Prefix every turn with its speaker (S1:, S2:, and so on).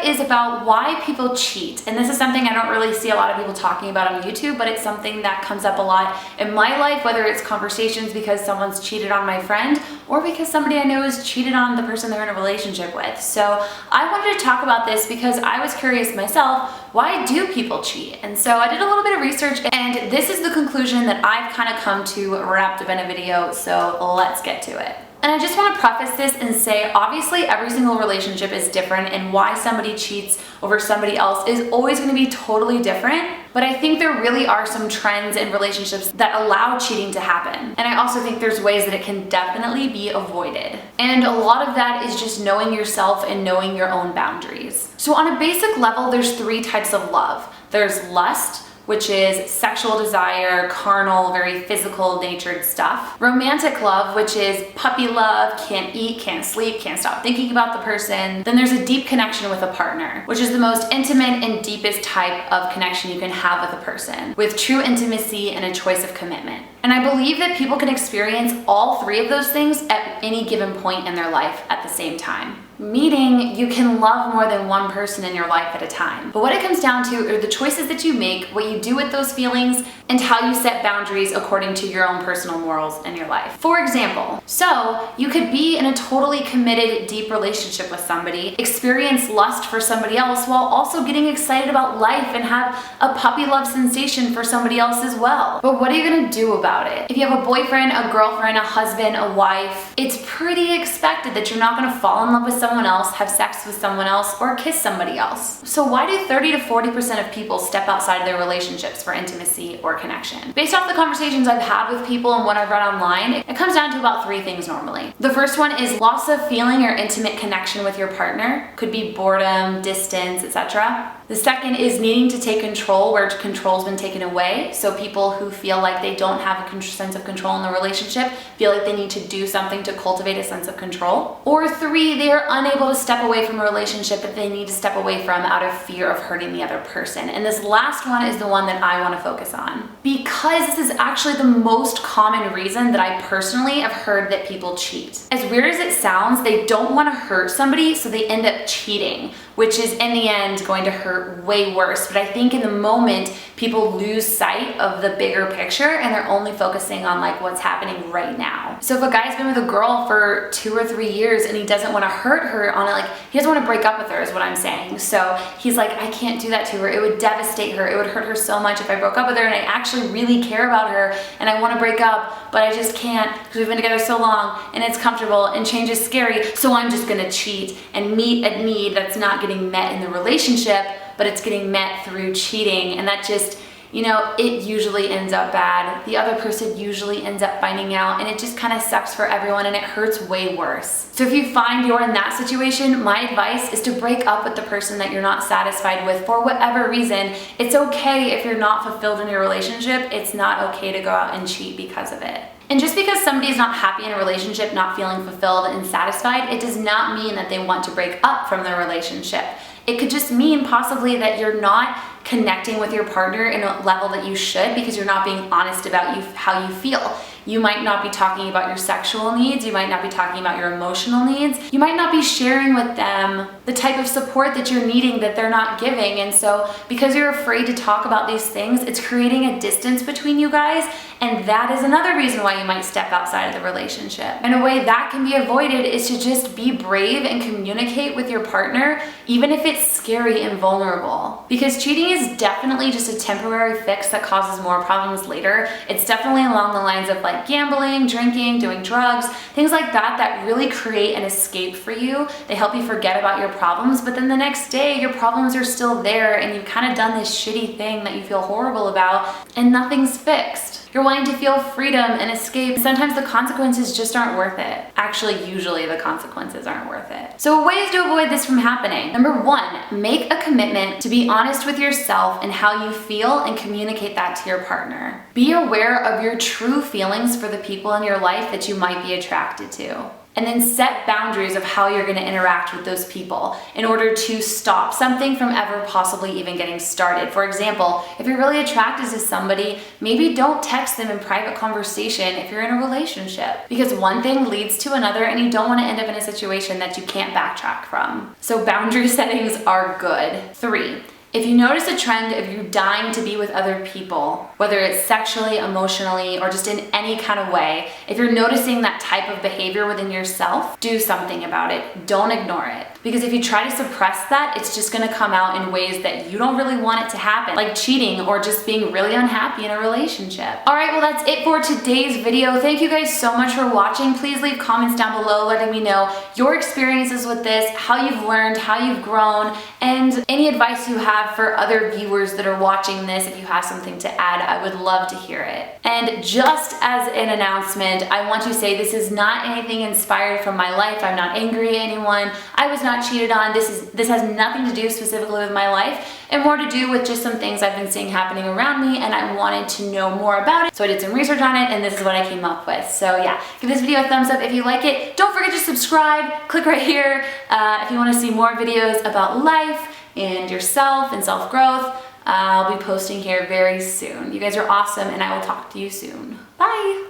S1: is about why people cheat. And this is something I don't really see a lot of people talking about on YouTube, but it's something that comes up a lot in my life, whether it's conversations because someone's cheated on my friend or because somebody I know has cheated on the person they're in a relationship with. So I wanted to talk about this because I was curious myself, why do people cheat? And so I did a little bit of research, and this is the conclusion that I've kind of come to wrapped up in a video, so let's get to it. And I just want to preface this and say, obviously every single relationship is different, and why somebody cheats over somebody else is always going to be totally different. But I think there really are some trends in relationships that allow cheating to happen. And I also think there's ways that it can definitely be avoided. And a lot of that is just knowing yourself and knowing your own boundaries. So on a basic level, there's 3 types of love. There's lust, which is sexual desire, carnal, very physical natured stuff. Romantic love, which is puppy love, can't eat, can't sleep, can't stop thinking about the person. Then there's a deep connection with a partner, which is the most intimate and deepest type of connection you can have with a person, with true intimacy and a choice of commitment. And I believe that people can experience all 3 of those things at any given point in their life at the same time. Meaning you can love more than one person in your life at a time. But what it comes down to are the choices that you make, what you do with those feelings, and how you set boundaries according to your own personal morals in your life. For example, so you could be in a totally committed, deep relationship with somebody, experience lust for somebody else while also getting excited about life and have a puppy love sensation for somebody else as well. But what are you gonna do about it? If you have a boyfriend, a girlfriend, a husband, a wife, it's pretty expected that you're not gonna fall in love with someone else, have sex with someone else, or kiss somebody else. So why do 30 to 40% of people step outside of their relationships for intimacy or connection? Based off the conversations I've had with people and what I've read online, it comes down to about 3 things normally. The first one is loss of feeling or intimate connection with your partner. Could be boredom, distance, etc. The second is needing to take control where control's been taken away. So people who feel like they don't have a sense of control in the relationship feel like they need to do something to cultivate a sense of control. Or 3, they are unable to step away from a relationship that they need to step away from out of fear of hurting the other person. And this last one is the one that I want to focus on, because this is actually the most common reason that I personally have heard that people cheat. As weird as it sounds, they don't want to hurt somebody, so they end up cheating, which is in the end going to hurt way worse. But I think in the moment, people lose sight of the bigger picture and they're only focusing on like what's happening right now. So if a guy's been with a girl for 2 or 3 years and he doesn't want to hurt her on it, like he doesn't want to break up with her is what I'm saying. So he's like, I can't do that to her. It would devastate her. It would hurt her so much if I broke up with her, and I actually really care about her and I want to break up, but I just can't because we've been together so long and it's comfortable and change is scary. So I'm just going to cheat and meet a need that's not getting met in the relationship, but it's getting met through cheating. And that just, it usually ends up bad. The other person usually ends up finding out, and it just kind of sucks for everyone, and it hurts way worse. So if you find you're in that situation, my advice is to break up with the person that you're not satisfied with for whatever reason. It's okay if you're not fulfilled in your relationship. It's not okay to go out and cheat because of it. And just because somebody's not happy in a relationship, not feeling fulfilled and satisfied, it does not mean that they want to break up from their relationship. It could just mean possibly that you're not connecting with your partner in a level that you should because you're not being honest about how you feel. You might not be talking about your sexual needs. You might not be talking about your emotional needs. You might not be sharing with them the type of support that you're needing that they're not giving. And so because you're afraid to talk about these things, it's creating a distance between you guys. And that is another reason why you might step outside of the relationship. And a way that can be avoided is to just be brave and communicate with your partner, even if it's scary and vulnerable. Because cheating is definitely just a temporary fix that causes more problems later. It's definitely along the lines of like gambling, drinking, doing drugs, things like that that really create an escape for you. They help you forget about your problems, but then the next day your problems are still there and you've kind of done this shitty thing that you feel horrible about and nothing's fixed. You're wanting to feel freedom and escape. Sometimes the consequences just aren't worth it. Actually, usually the consequences aren't worth it. So ways to avoid this from happening. Number 1, make a commitment to be honest with yourself and how you feel and communicate that to your partner. Be aware of your true feelings for the people in your life that you might be attracted to. And then set boundaries of how you're going to interact with those people in order to stop something from ever possibly even getting started. For example, if you're really attracted to somebody, maybe don't text them in private conversation if you're in a relationship, because one thing leads to another and you don't want to end up in a situation that you can't backtrack from. So boundary settings are good. 3. If you notice a trend of you dying to be with other people, whether it's sexually, emotionally, or just in any kind of way, if you're noticing that type of behavior within yourself, do something about it. Don't ignore it. Because if you try to suppress that, it's just gonna come out in ways that you don't really want it to happen, like cheating or just being really unhappy in a relationship. All right, well, that's it for today's video. Thank you guys so much for watching. Please leave comments down below letting me know your experiences with this, how you've learned, how you've grown, and any advice you have for other viewers that are watching this. If you have something to add, I would love to hear it. And just as an announcement, I want to say this is not anything inspired from my life. I'm not angry at anyone. I was not cheated on. This has nothing to do specifically with my life and more to do with just some things I've been seeing happening around me, and I wanted to know more about it. So I did some research on it, and this is what I came up with. So yeah, give this video a thumbs up if you like it. Don't forget to subscribe. Click right here if you want to see more videos about life and yourself and self-growth. I'll be posting here very soon. You guys are awesome, and I will talk to you soon. Bye!